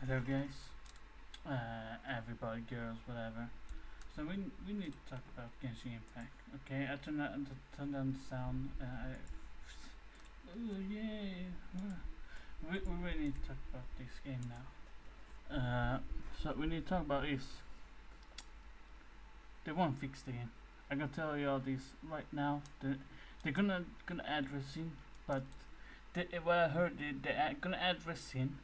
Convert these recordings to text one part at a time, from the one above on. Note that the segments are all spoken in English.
Hello guys, everybody, girls, whatever. So we need to talk about Genshin Impact. Okay, I turn down the sound. Oh yay! We really need to talk about this game now. So we need to talk about is they won't fix the game. I can tell you all this right now. They're gonna add resin, but what I heard they're gonna add resin,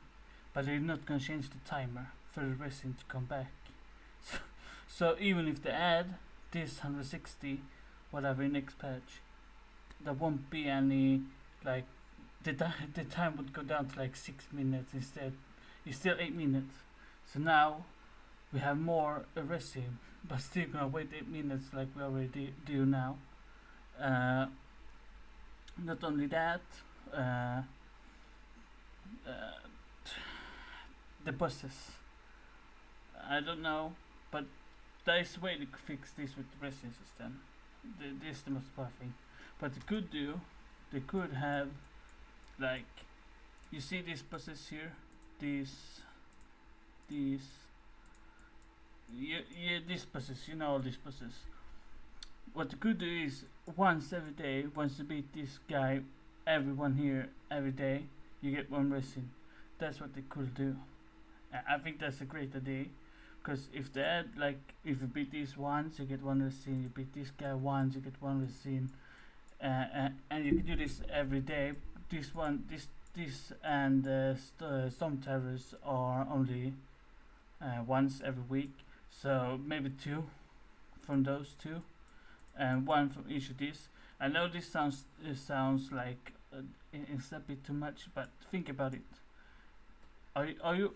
but they're not gonna change the timer for the resin to come back. So, so even if they add this 160 whatever in next patch, there won't be any like the time would go down to like 6 minutes instead. It's still 8 minutes. So now we have more resin, but still gonna wait 8 minutes like we already do now. Uh, Not only that, uh, uh, the buses. I don't know, but there is a way to fix this with the resin system. This is the most important thing. But they could have, like, you see these buses here, these, these buses. You know all these buses. What they could do is once every day, once you beat this guy, everyone here every day, you get one resin. That's what they could do. I think that's a great idea. Because if they add, like, if you beat this once, you get one resin. You beat this guy once, you get one resin. And you can do this every day. This and Storm Terrors are only once every week. So maybe two from those two, and one from each of these. I know this sounds like it's a bit too much, but think about it. Are you,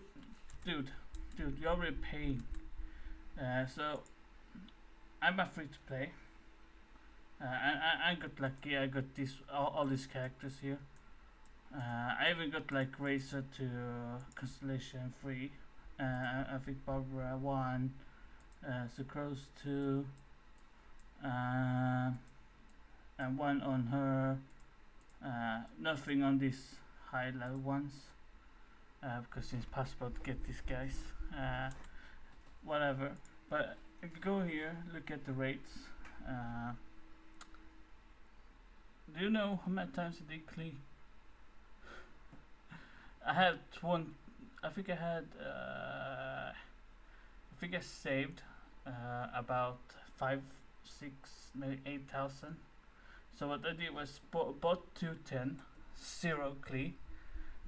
dude? You're already paying. So I'm a free to play. I got lucky. I got all these characters here. I even got like Racer to Constellation free. I think Barbara 1, Sucrose 2, and one on her. Nothing on these high level ones. Because it's possible to get these guys. Whatever. But if you go here, look at the rates. Do you know how many times I did clean? I had one. I think I had. I think I saved about 5, 6, maybe 8,000. So what I did was bought 210, 0 clean.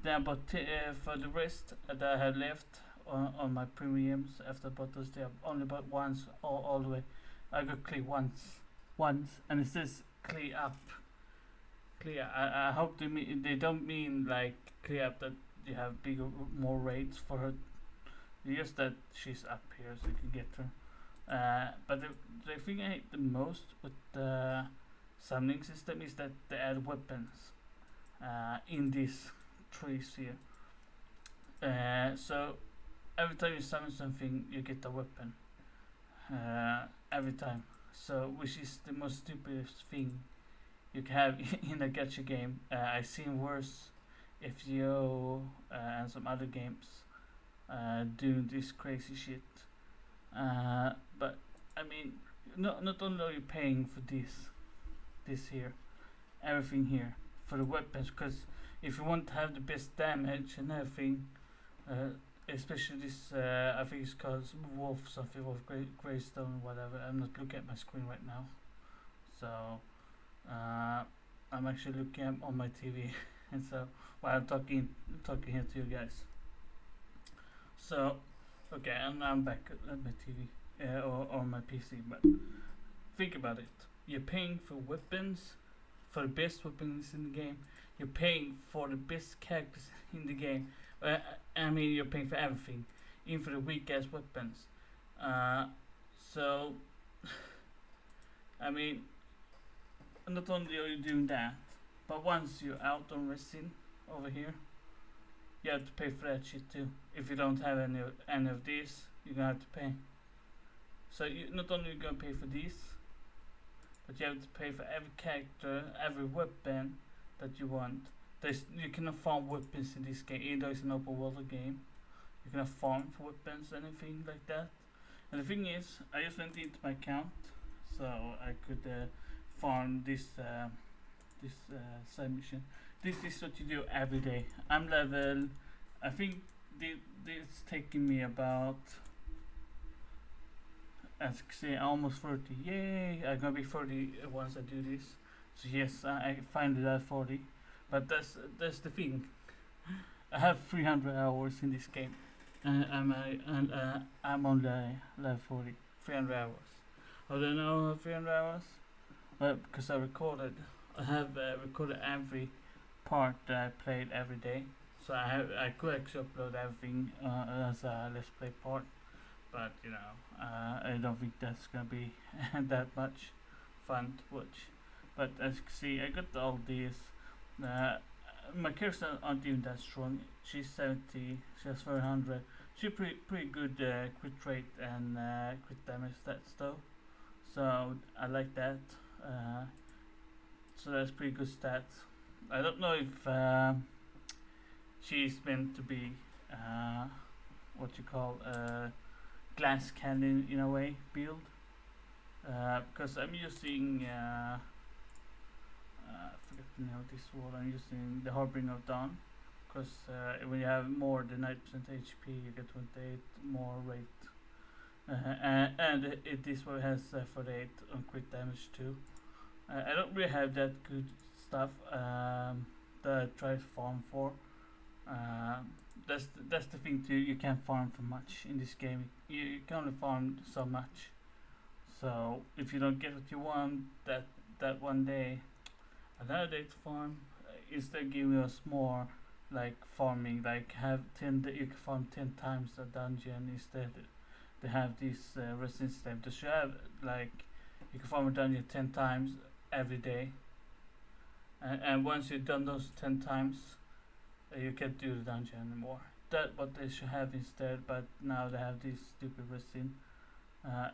Then I bought for the rest that I had left on my premiums after I bought those. I only bought once all the way. I got clear once, and it says clear up. Clear. I hope they don't mean like clear up that you have bigger, more rates for her. Just that she's up here so you can get her. But the thing I hate the most with the summoning system is that they add weapons in these trees here. So every time you summon something, you get a weapon. Every time. So which is the most stupidest thing you can have in a gacha game. I've seen worse FGO and some other games doing this crazy shit. But I mean, not only are you paying for this here, everything here for the weapons, because if you want to have the best damage and everything, especially this, I think it's called Wolf something, Wolf Greystone, whatever. I'm not looking at my screen right now, so I'm actually looking at on my TV, and so while I'm talking here to you guys. So okay, and I'm back at my TV or my PC. But think about it: you're paying for weapons, for the best weapons in the game. You're paying for the best characters in the game. I mean, you're paying for everything, even for the weak ass weapons. So, I mean, not only are you doing that, but once you're out on resin over here, you have to pay for that shit too. If you don't have any of these, you're gonna have to pay. So you not only gonna pay for these, but you have to pay for every character, every weapon that you want. You cannot farm weapons in this game, even though it's an open world game. You cannot farm for weapons, anything like that. And the thing is, I just went into my account, so I could farm this side mission. This is what you do every day. I'm level. I think this taking me about, as you can see, almost 30. Yay! I'm gonna be 30 once I do this. So yes, I finally got 40. But that's the thing. I have 300 hours in this game, and I'm on the level 40. 300 hours. How do I know I have 300 hours? Well, because I recorded. I have recorded every part that I played every day. So I could actually upload everything as a let's play part, but you know I don't think that's gonna be that much fun to watch. But as you can see, I got all these. Uh, my character aren't even that strong. She's 70. She has 400. She's pretty good crit rate and crit damage stats though. So I like that. So that's pretty good stats. I don't know if she's meant to be what you call glass cannon in a way build, because I'm using I forget the name of this sword. I'm using the Harbinger of Dawn, because when you have more than 9% HP you get 28 more rate, and this one has 48 on crit damage too. I don't really have that good stuff that I try to farm for. That's the thing too. You can't farm for much in this game. You can only farm so much. So if you don't get what you want that one day, another day to farm, instead giving us more like farming, like have 10. You can farm 10 times a dungeon instead. They have this resistance step. They should have like you can farm a dungeon 10 times every day, and once you've done those 10 times, you can't do the dungeon anymore. That's what they should have instead, but now they have this stupid resin.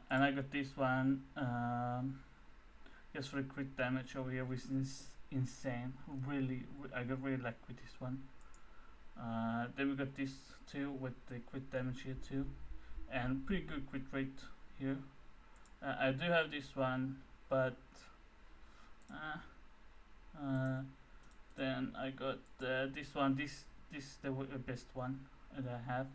And I got this one just for the crit damage over here, which is insane. I got really lucky with this one. Then we got this too with the crit damage here too, and pretty good crit rate here. I do have this one, but then I got this one. This is the best one that I have.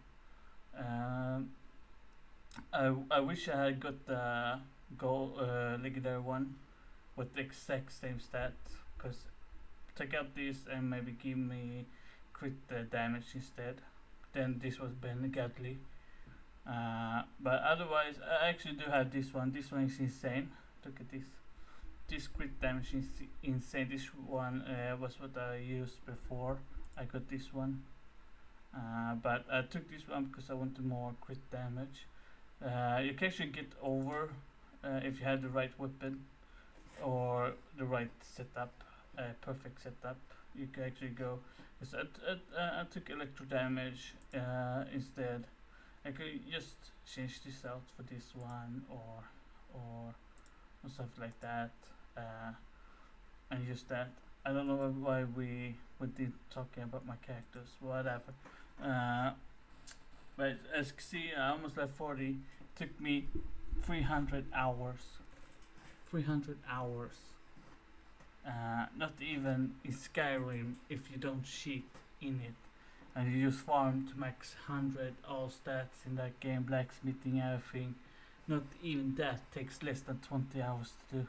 I wish I had got the gold legendary one with the exact same stat, because take out this and maybe give me crit damage instead. Then this was been godly. But otherwise, I actually do have this one. This one is insane. Look at this. This crit damage is insane. This one was what I used before I got this one. But I took this one because I wanted more crit damage. You can actually get over if you have the right weapon or the right setup, perfect setup. You can actually go. Cause I took electro damage instead. I could just change this out for this one or something like that, and use that. I don't know why we did talking about my characters, whatever. But as you can see, I almost left 40. Took me 300 hours. 300 hours. Not even in Skyrim if you don't cheat in it. And you just farm to max 100 all stats in that game, blacksmithing, everything. Not even that takes less than 20 hours to do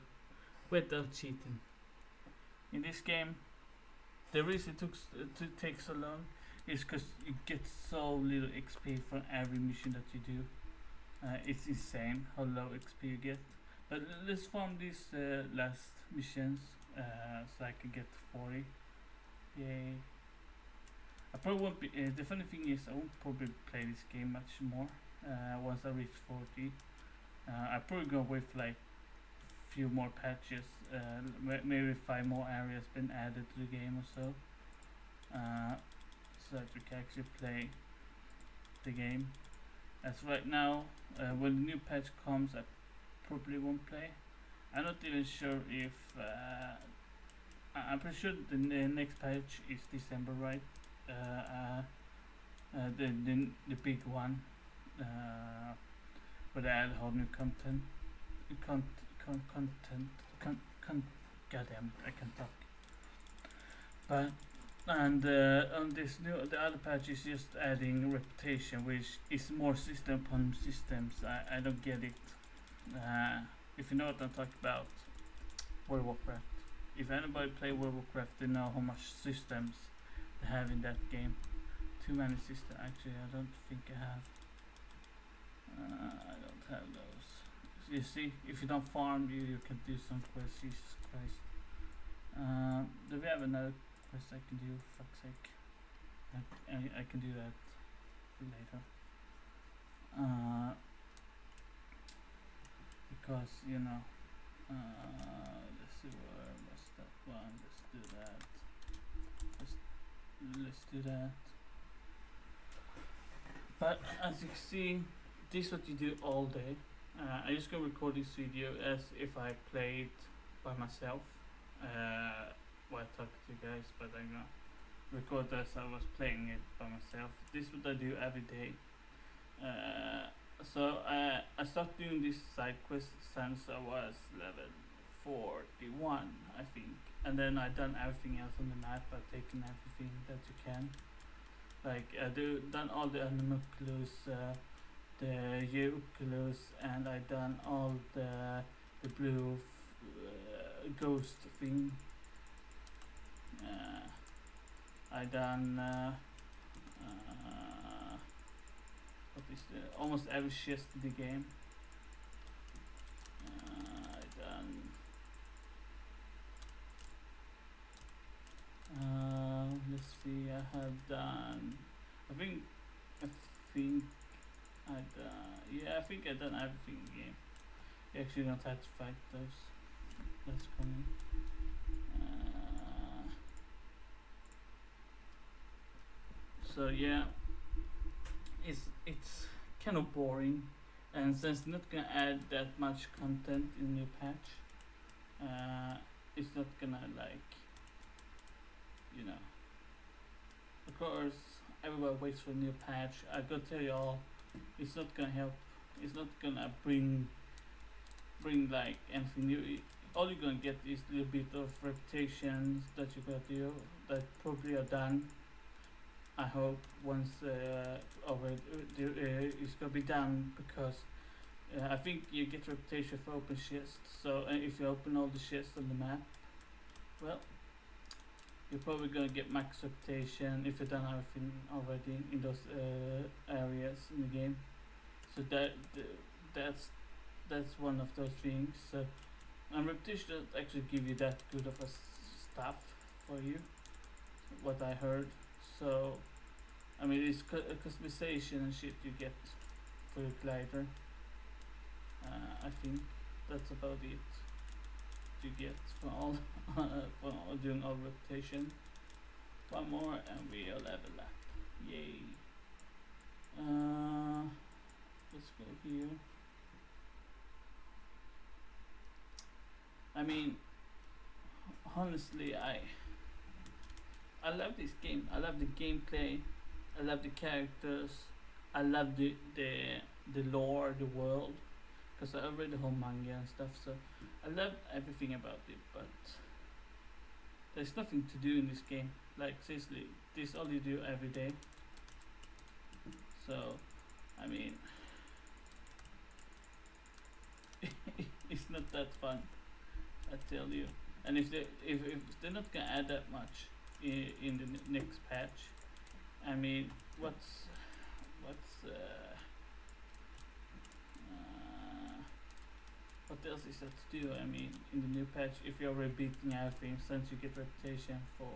without cheating. In this game, the reason it takes so long is because you get so little XP from every mission that you do. It's insane how low XP you get. But let's farm these last missions so I can get to 40. Yay. I probably won't be. The funny thing is, I won't probably play this game much more once I reach 40. I probably go with like few more patches, maybe 5 more areas been added to the game or so, so that we can actually play the game. As right now, when the new patch comes, I probably won't play. I'm not even sure if I'm pretty sure the next patch is December, right? the big one, where they add whole new content, con, content, God damn it, I can't talk. But and on this new, the other patch is just adding reputation, which is more system upon systems. I don't get it. If you know what I'm talking about, World of Warcraft. If anybody play World of Warcraft, they know how much systems they have in that game. Too many systems. Actually, I don't think I have. I don't have those. You see, if you don't farm, you can do some quests. Jesus Christ. Do we have another quest I can do? Fuck's sake. I can do that later. Because, you know, let's see, where was that one? Let's do that. Let's do that. But as you can see, this is what you do all day. I just gonna record this video as if I played by myself. While I talk to you guys, but I'm gonna record as I was playing it by myself. This is what I do every day. So I started doing this side quest since I was level 41, I think, and then I done everything else on the map. I've taken everything that you can. Like I done all the Animalculus, the Euculus, and I done all the blue ghost thing. I done what is the almost every chest in the game. I done let's see, I have done I think I done everything in the game. You actually don't have to fight those. That's coming. So yeah, it's kind of boring, and since it's not gonna add that much content in new patch, it's not gonna, like, you know. Of course, everybody waits for a new patch. I gotta tell y'all, it's not gonna help. It's not gonna bring like anything new. All you're gonna get is a little bit of reputations that you gotta do that probably are done. I hope once it's gonna be done, because I think you get reputation for open chests. So if you open all the chests on the map, well, you're probably gonna get max reputation if you've done everything already in those areas in the game. So that's one of those things. So, and reputation doesn't actually give you that good of a stuff for you, what I heard. So, I mean, it's customization and shit you get for your glider. I think that's about it. You get for all for doing all reputation. One more and we'll level up. Yay! Let's go here. I mean, honestly, I love this game. I love the gameplay. I love the characters. I love the lore, the world, because I read the whole manga and stuff. So I love everything about it. But there's nothing to do in this game. Like, seriously, this is all you do every day. So, I mean, it's not that fun, I tell you. And if they're not gonna add that much in the next patch, I mean, what else is there to do? I mean, in the new patch, if you're already beating everything, since you get reputation for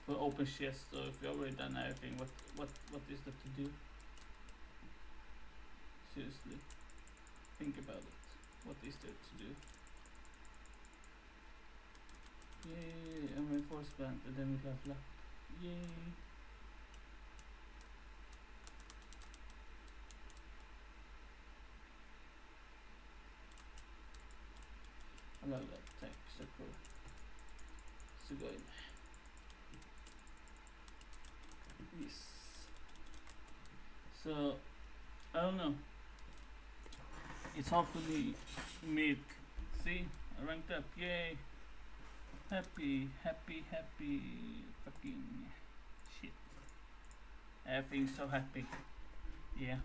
open chests, so if you already done everything, what is there to do? Seriously, think about it. What is there to do? Yay, I'm reinforcement, and then we level up. Yay! I love that tech, so cool. So good. So I don't know. It's hard for me mid. See, I ranked up. Yay! Happy, happy, happy. Fucking shit. Everything's so happy. Yeah.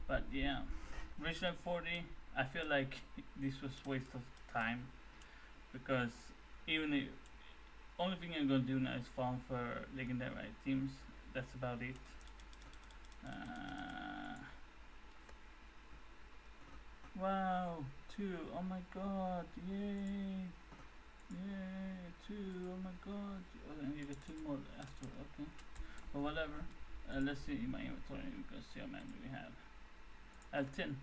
But yeah, Genshin 40. I feel like this was waste of time because even if only thing I'm gonna do now is farm for legendary items. That's about it. Wow, 2. Oh my god, yay! Yay, 2. Oh my god. Oh, and you get 2 more after. Okay, but whatever. Let's see my inventory. We can see how many we have. I have 10.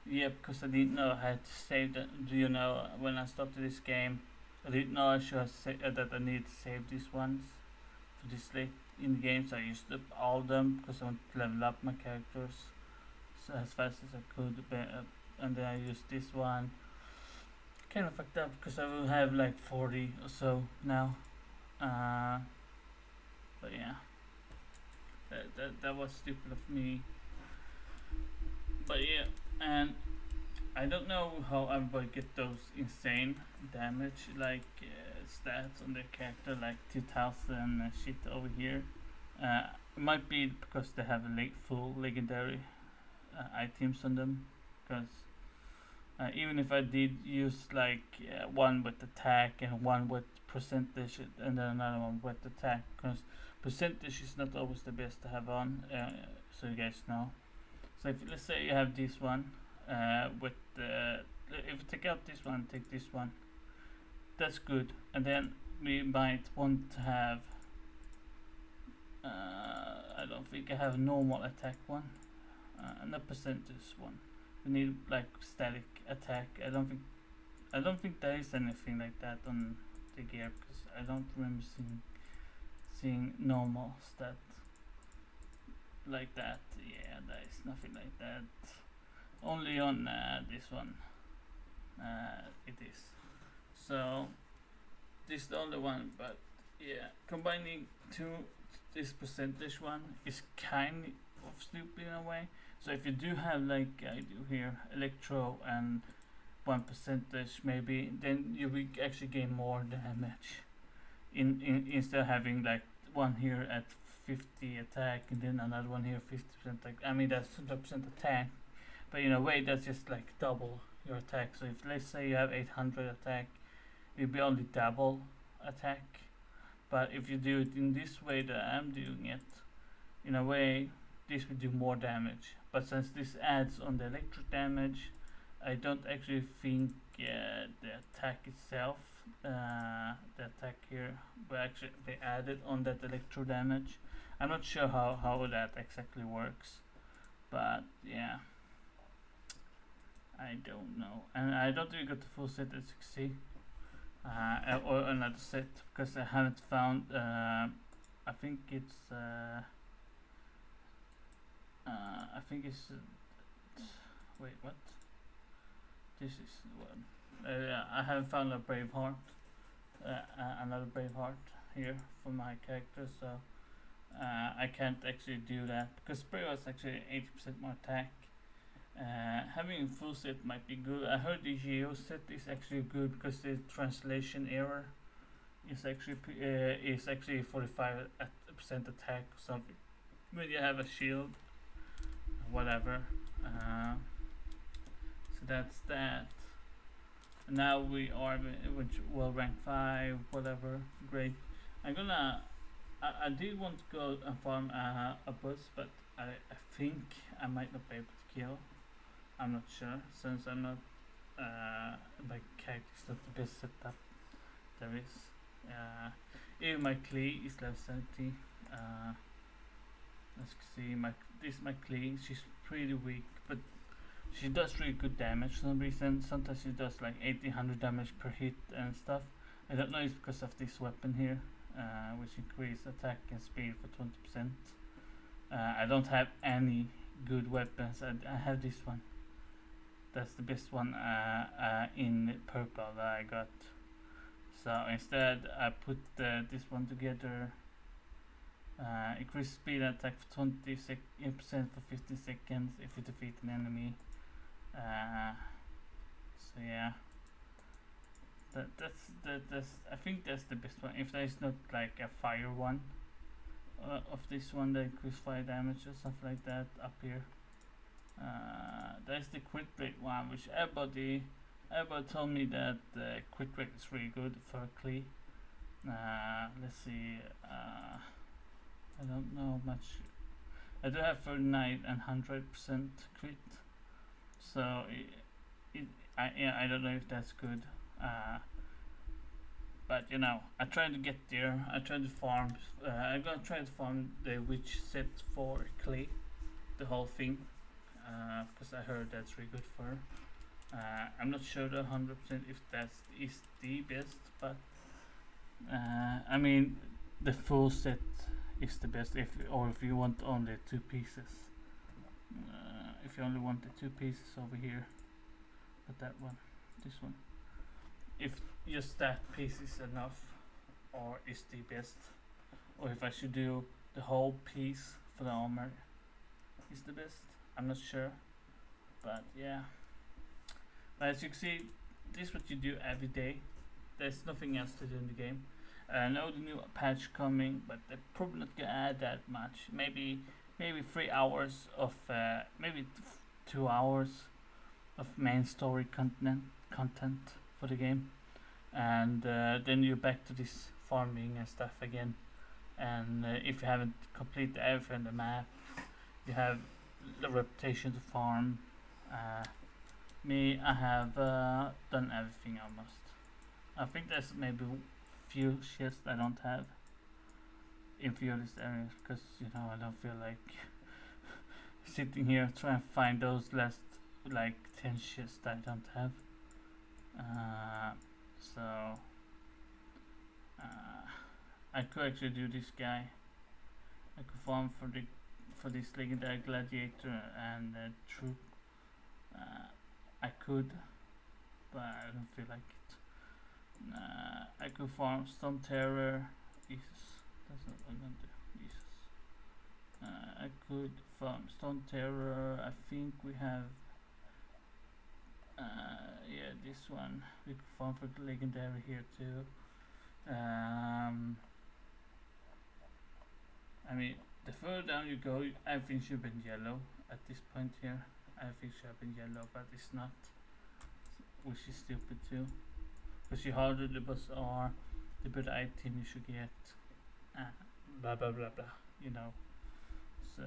Yeah, because I didn't know I had to save that. Do you know when I started this game, I didn't know I should have that I need to save these ones for this late in the game. So I used up all of them because I want to level up my characters so as fast as I could. And then I used this one. Kind of fucked up because I will have like 40 or so now. But yeah, that was stupid of me. But yeah, and I don't know how everybody get those insane damage like stats on their character like 2000 shit over here. It might be because they have a full legendary items on them. Because even if I did use like one with attack and one with percentage and then another one with attack, because percentage is not always the best to have on. So you guys know. So if let's say you have this one with if you take out this one, take this one, that's good. And then we might want to have I don't think I have a normal attack one and a percentage one. We need like static attack. I don't think there is anything like that on the gear because I don't remember seeing normal stat like that. Yeah, there is nothing like that. Only on this one it is. So this is the only one, but yeah, combining this percentage one is kind of stupid in a way. So if you do have like I do here electro and 1 percentage maybe, then you will actually gain more damage instead of having like one here at 50 attack and then another one here 50% attack. I mean that's 100% attack, but in a way that's just like double your attack. So if let's say you have 800 attack, it'll be only double attack. But if you do it in this way that I'm doing it, in a way this will do more damage. But since this adds on the electric damage, I don't actually think the attack itself, the attack here, will actually be added on that electro damage. I'm not sure how that exactly works, but yeah, I don't know. And I don't think we got the full set as you can see, or another set because I haven't found. I think it's. Wait, what? This is one. I haven't found a brave heart. Another brave heart here for my character, so I can't actually do that because brave was actually 80% more attack. Having a full set might be good. I heard the Geo set is actually good because the translation error is actually 45% attack or something when you have a shield, whatever. So that's that. Now we are well ranked 5, whatever. Great. I did want to go and farm a bus, but I think I might not be able to kill. I'm not sure since I'm not my character's not the best setup there is. Even my Klee is level 70. Let's see, my Klee, she's pretty weak, but she does really good damage for some reason. Sometimes she does like 1800 damage per hit and stuff. I don't know if it's because of this weapon here, which increases attack and speed for 20%. I don't have any good weapons. I have this one. That's the best one in purple that I got. So instead I put this one together Increase speed and attack for 20% for 15 seconds if you defeat an enemy. So yeah, that's I think that's the best one. If there is not like a fire one of this one that increase fire damage or something like that up here. There's the quick break one, which everybody told me that the quick break is really good for Klee. Let's see. I don't know much. I do have 39 and 100% crit, so I don't know if that's good. But you know, I try to get there. I try to farm. I'm gonna try to farm the witch set for Klee, the whole thing, because I heard that's really good for her. I'm not sure 100% if that is the best, but I mean, the full set is the best. If you want only 2 pieces, if you only want the 2 pieces over here, but that one, this one. If just that piece is enough, or is the best, or if I should do the whole piece for the armor is the best. I'm not sure, but yeah. But as you can see, this is what you do every day. There's nothing else to do in the game. I know the new patch coming, but they're probably not gonna add that much. Maybe 3 hours of maybe 2 hours of main story content for the game, and then you're back to this farming and stuff again. And if you haven't completed everything on the map, you have the reputation to farm. Me, I have done everything almost. I think there's maybe few chests I don't have in few of these areas, because you know, I don't feel like sitting here trying to find those last like 10 chests that I don't have. So I could actually do this guy. I could farm for this legendary gladiator and troop. I could, but I don't feel like it. I could farm Stone Terror. Jesus, that's not what I'm gonna do. Jesus. I could farm Stone Terror. I think we have. Yeah, this one. We could farm for the legendary here too. I mean, the further down you go, everything should have been yellow at this point here. Everything should have been yellow, but it's not, which is stupid too. Because the harder the boss are, the better item you should get. Blah blah blah blah. You know. So,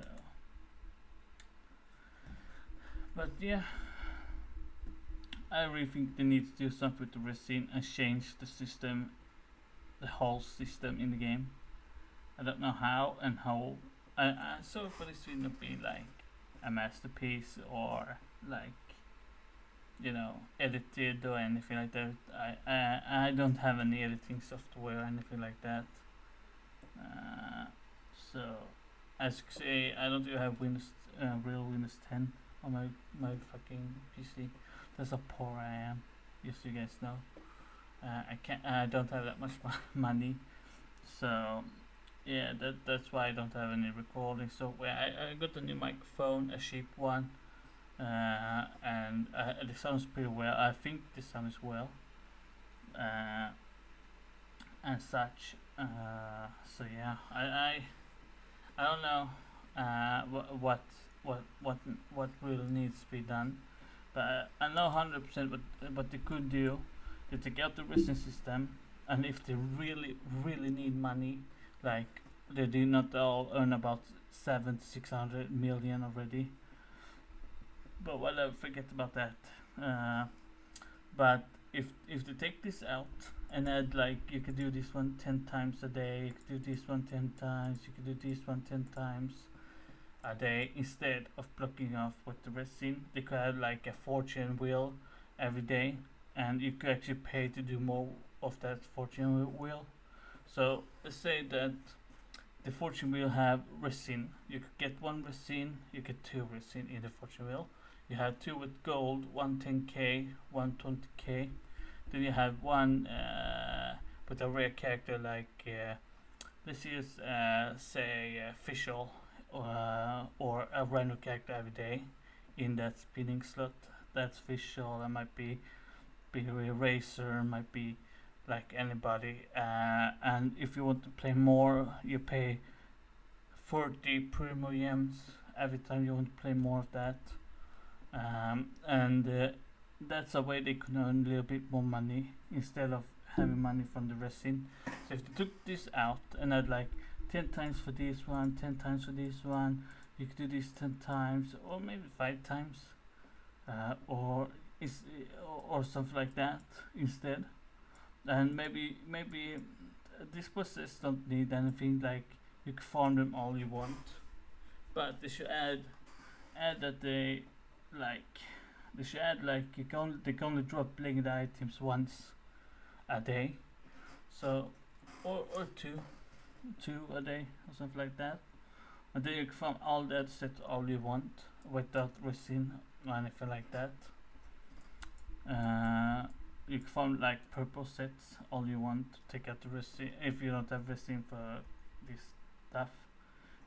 but yeah, I really think they need to do something with the resin and change the system, the whole system in the game. I don't know how and how. So for this to not be like a masterpiece or like, you know, edited or anything like that. I don't have any editing software or anything like that. So as you can see, I don't even have Windows, real Windows 10 on my fucking PC. That's how poor I am. Just so you guys know. I don't have that much money. So yeah, that's why I don't have any recording software. I got a new microphone, a cheap one, and it sounds pretty well. I think this sounds well, and such. So yeah, I don't know what really needs to be done, but I know 100% what they could do. They take out the resin system, and if they really need money, like they did not all earn about 600 million already, but whatever, forget about that. But if they take this out and add, like, you could do this one 10 times a day, you could do this one 10 times, you could do this one 10 times a day, instead of blocking off with the resin, they could have like a fortune wheel every day, and you could actually pay to do more of that fortune wheel. So let's say that the fortune wheel have resin. You could get 1 resin, you get 2 resin in the fortune wheel. You have 2 with gold, 1 10k, 1 20k. Then you have 1 with a rare character like let's use say official or a random character every day in that spinning slot. That's official. That might be a racer, might be like anybody. And if you want to play more, you pay 40 premiums every time you want to play more of that. And that's a way they can earn a little bit more money instead of having money from the resin. So if they took this out and had like 10 times for this one, 10 times for this one, you could do this 10 times or maybe 5 times, or is or something like that instead. And maybe these bosses don't need anything, like you can farm them all you want, but they should add that like they should add like they can only drop legendary items once a day, so or two a day or something like that, and then you can farm all that set all you want without resin or anything like that. You can farm like purple sets all you want to take out the resin if you don't have resin for this stuff.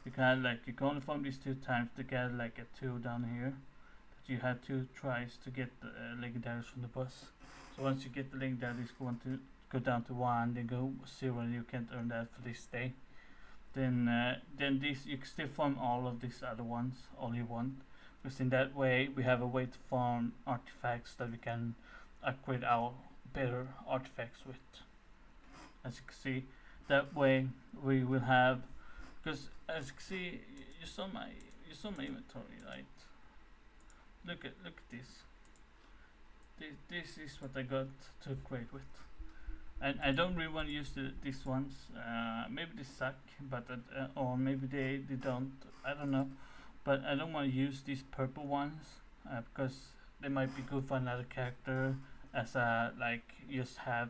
You can only farm these 2 times to get like a 2 down here. That you have 2 tries to get the legendaries from the boss. So once you get the legendaries, you want to go down to 1, then go 0. You can't earn that for this day. Then this you can still farm all of these other ones all you want. Because in that way we have a way to farm artifacts that we can upgrade our better artifacts with. As you can see, that way we will have, because as you can see, you saw my inventory, right? Look at this. This is what I got to upgrade with, and I don't really want to use these ones. Maybe they suck, but or maybe they don't. I don't know, but I don't want to use these purple ones because they might be good for another character as a like just have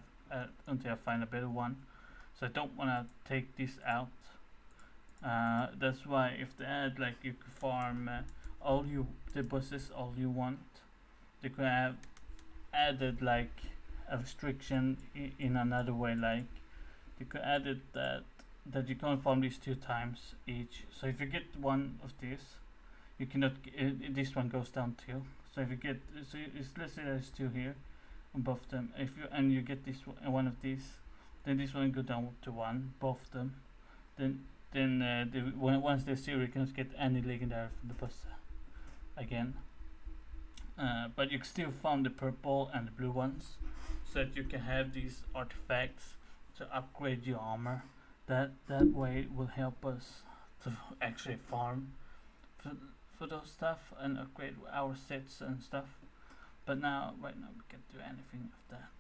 until I find a better one. So I don't want to take this out. That's why if they add like you can farm the bosses all you want, they could have added like a restriction in another way, like they could add it that you can't farm these 2 times each. So if you get one of these, you cannot this one goes down too. So if you get, so let's say there's 2 here on both of them, if you get this one of these, then this one go down to 1, both of them. Then once they're 0, you cannot get any legendary from the boss again. But you can still farm the purple and the blue ones, so that you can have these artifacts to upgrade your armor. That way will help us to actually farm for those stuff and upgrade our sets and stuff. But right now we can't do anything of that.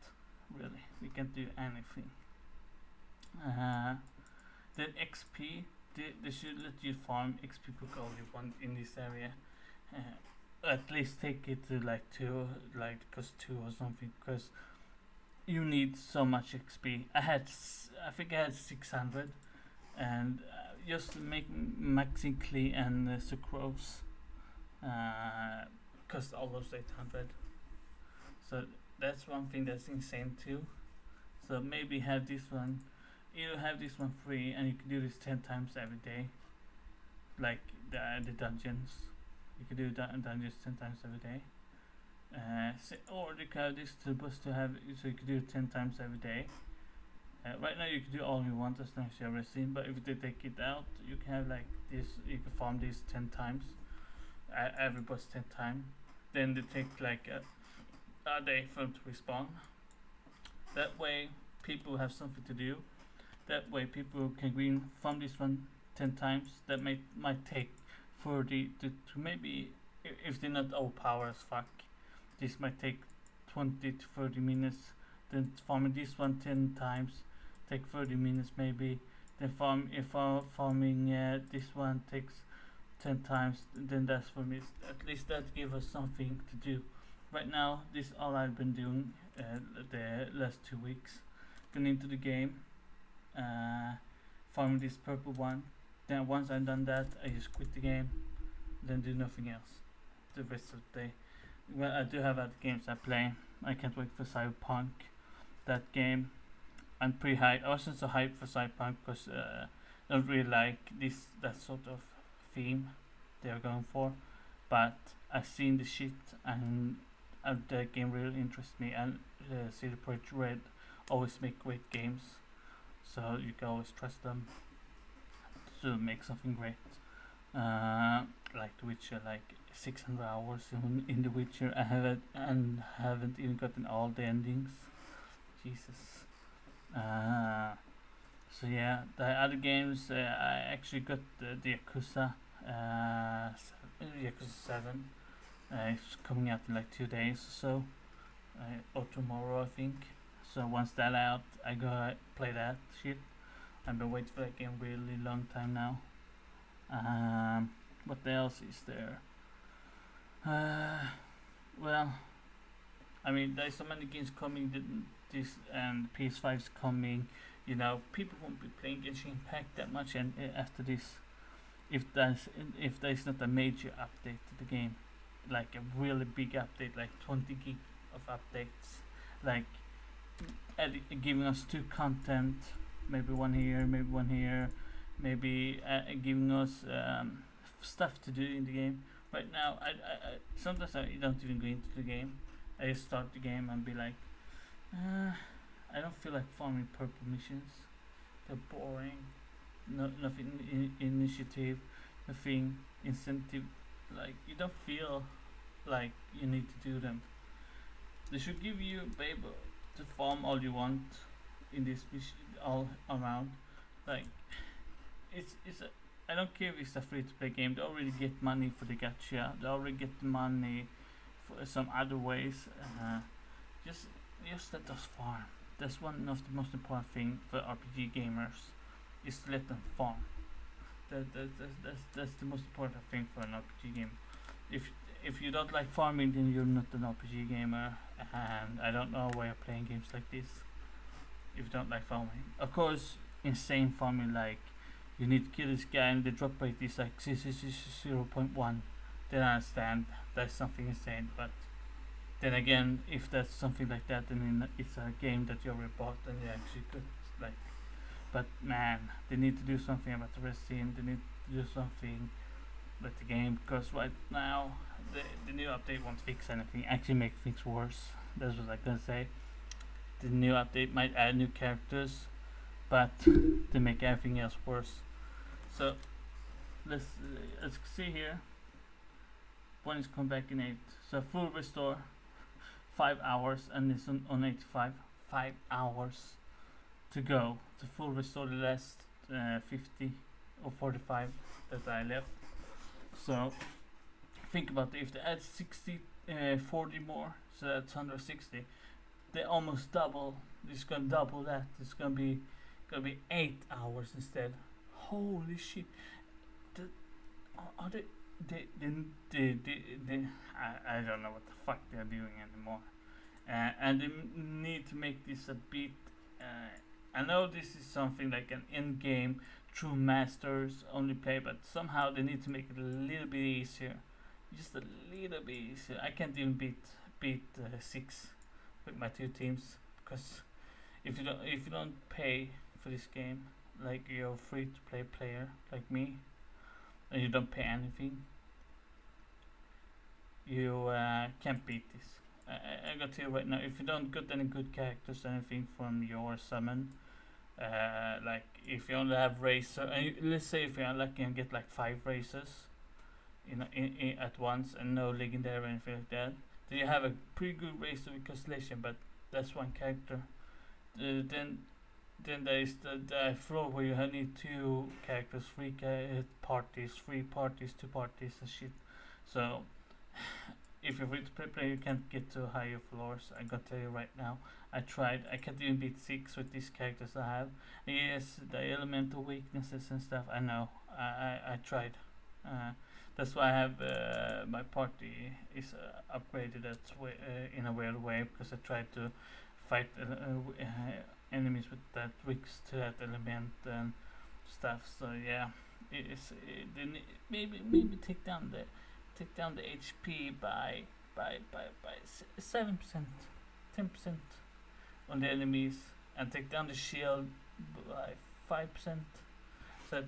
Really, we can't do anything. Then XP, they should let you farm XP book all you want in this area. At least take it to like 2, like cost 2 or something, because you need so much XP. I think I had 600, and just maxing Klee and sucrose cost almost 800. So that's one thing that's insane too. So maybe have this one, you have this one free, and you can do this 10 times every day, like the dungeons. You can do dungeons 10 times every day. Or you can have this supposed to have, so you can do it 10 times every day. Right now you can do all you want as long as you have resin, but if they take it out, you can have like this, you can farm this 10 times, every boss 10 times. Then they take like a day for them to respawn. That way people have something to do. That way people can go in, farm this one 10 times. That might take 40 to maybe, if they're not overpowered as fuck, this might take 20 to 30 minutes. Then farming this one 10 times take 30 minutes maybe. Then farming this one takes 10 times. Then that's for me. At least that gives us something to do. Right now, this is all I've been doing the last 2 weeks. Going into the game, farming this purple one. Then once I've done that, I just quit the game. Then do nothing else the rest of the day. Well, I do have other games I play. I can't wait for Cyberpunk. That game, I'm pretty hyped. I wasn't so hyped for Cyberpunk because don't really like that sort of theme they're going for, but I've seen the shit and the game really interests me. And CD Projekt Red always make great games, so you can always trust them to make something great. Like The Witcher, like 600 hours in The Witcher. I haven't even gotten all the endings. Jesus. So yeah, the other games I actually got the Yakuza, Yakuza 7. It's coming out in like 2 days or so, or tomorrow I think. So once that out, I go play that shit. I've been waiting for that game really long time now. What else is there? Well, I mean, there's so many games coming. This and PS5 is coming. You know, people won't be playing Genshin Impact that much, and after this, if there's not a major update to the game, like a really big update, like 20 gig of updates, like giving us two content, maybe one here, maybe giving us stuff to do in the game. Right now, I sometimes I don't even go into the game. I just start the game and be like, I don't feel like farming purple missions. They're boring. Nothing initiative, nothing incentive. Like you don't feel like you need to do them. They should give you be able to farm all you want in this mission all around. Like it's a, I don't care if it's a free to play game. They already get money for the gacha. They already get the money for some other ways. Just let us farm. That's one of the most important thing for RPG gamers is to let them farm. That's the most important thing for an RPG game. If you don't like farming, then you're not an RPG gamer, and I don't know why you're playing games like this. If you don't like farming, of course, insane farming like you need to kill this guy and the drop rate is like 0.1. Then I understand that's something insane, but then again, if that's something like that, then it's a game that you already bought and you actually could like. But man, they need to do something about the rest scene. They need to do something with the game because right now the new update won't fix anything. Actually, make things worse. That's what I'm gonna say. The new update might add new characters, but they make everything else worse. So let's see here. One is come back in 8. So full restore, 5 hours, and it's on 85. 5 hours to go to full restore the last 50 or 45 that I left. So think about it. If they add 40 more, so that's 160. They almost double. It's gonna double that. It's gonna be 8 hours instead. Holy shit! Are they? I don't know what the fuck they're doing anymore. And they need to make this a bit. I know this is something like an in-game true masters only play, but somehow they need to make it a little bit easier, just a little bit easier. I can't even beat 6 with my 2 teams because if you don't pay for this game, like you're a free to play player like me, and you don't pay anything, you can't beat this. I got to you right now. If you don't get any good characters, anything from your summon, like if you only have racer, and let's say if you're unlucky and get like 5 racers, in at once, and no legendary or anything like that, then you have a pretty good racer with constellation, but that's one character. Then there is the floor where you need 2 characters, 3 parties, 3 parties, 2 parties, and shit. So if you're free to play, you can't get to higher floors. I gotta tell you right now. I tried. I can't even beat 6 with these characters I have. And yes, the elemental weaknesses and stuff. I know. I tried. That's why I have my party is upgraded in a weird way, because I tried to fight enemies with that weak to that element and stuff. So yeah, maybe take down the HP by 7%, 10% on the enemies, and take down the shield by 5%. that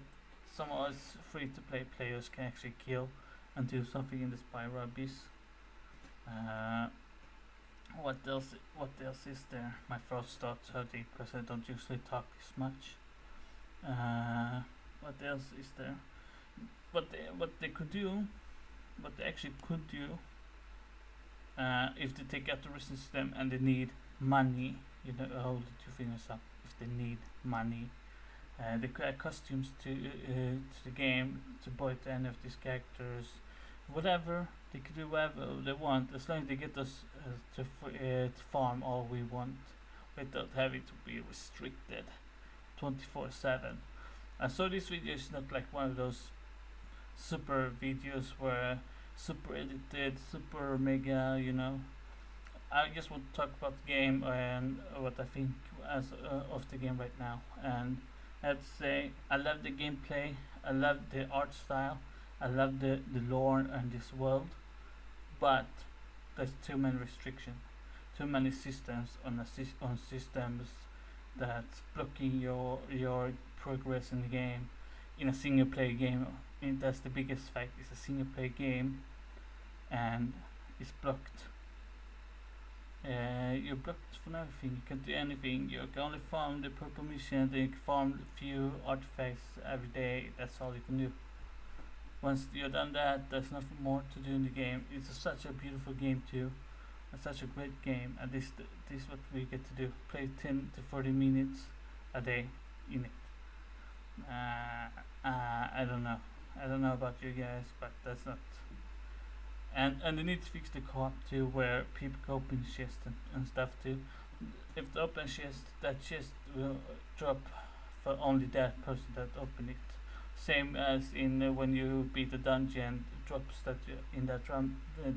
some of us free-to-play players can actually kill and do something in the Spyro Abyss. Uh, what else? What else is there? My throat starts hurting because I don't usually talk this much. What else is there? What they could do, what they actually could do, if they take out the resistance system and they need money, hold the two fingers up. If they need money, they could add costumes to the game to buy to any of these characters, whatever. They could do whatever they want as long as they get us to farm all we want without having to be restricted 24/7. So this video is not like one of those super videos where super edited, super mega, I just want to talk about the game and what I think as of the game right now. And I have to say, I love the gameplay, I love the art style, I love the lore and this world, but there's too many restrictions, too many systems on systems that's blocking your progress in the game. In a single player game, that's the biggest fact. It's a single player game, and it's blocked. You're blocked from everything. You can't do anything. You can only farm the purple mission. Then you can farm a few artifacts every day. That's all you can do. Once you're done that, there's nothing more to do in the game. It's such a beautiful game too. It's such a great game, and this is what we get to do: play 10 to 40 minutes a day in it. I don't know. I don't know about you guys, but that's not. And they need to fix the co-op too, where people can open chests and stuff too. If they open chest, that chest will drop for only that person that opened it. Same as in when you beat the dungeon, drops that in that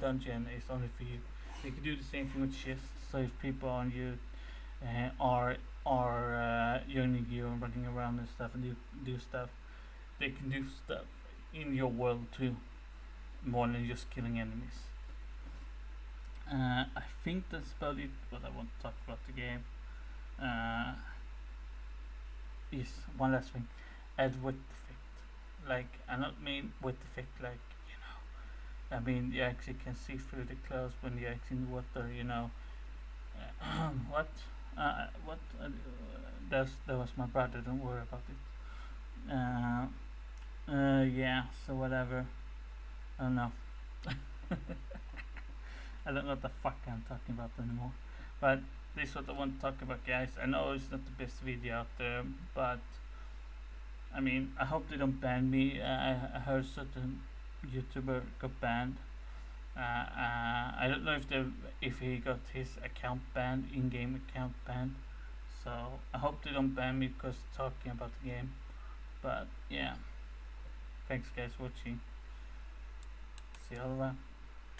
dungeon is only for you. They can do the same thing with chests. So if people on you are yearning you and running around and stuff and do stuff, they can do stuff in your world too, more than just killing enemies. I think that's about it. What I want to talk about the game is one last thing: add width effect. Like, I don't mean width effect like, I mean you actually can see through the clouds when you're actually in the water. What? What? That was my brother. Don't worry about it. Yeah. So whatever. I don't know. I don't know what the fuck I'm talking about anymore. But this is what I want to talk about, guys. I know it's not the best video out there, but I mean, I hope they don't ban me. I heard certain YouTuber got banned. I don't know if he got his account banned, in-game account banned. So I hope they don't ban me because talking about the game. But yeah, thanks guys for watching. See you all around.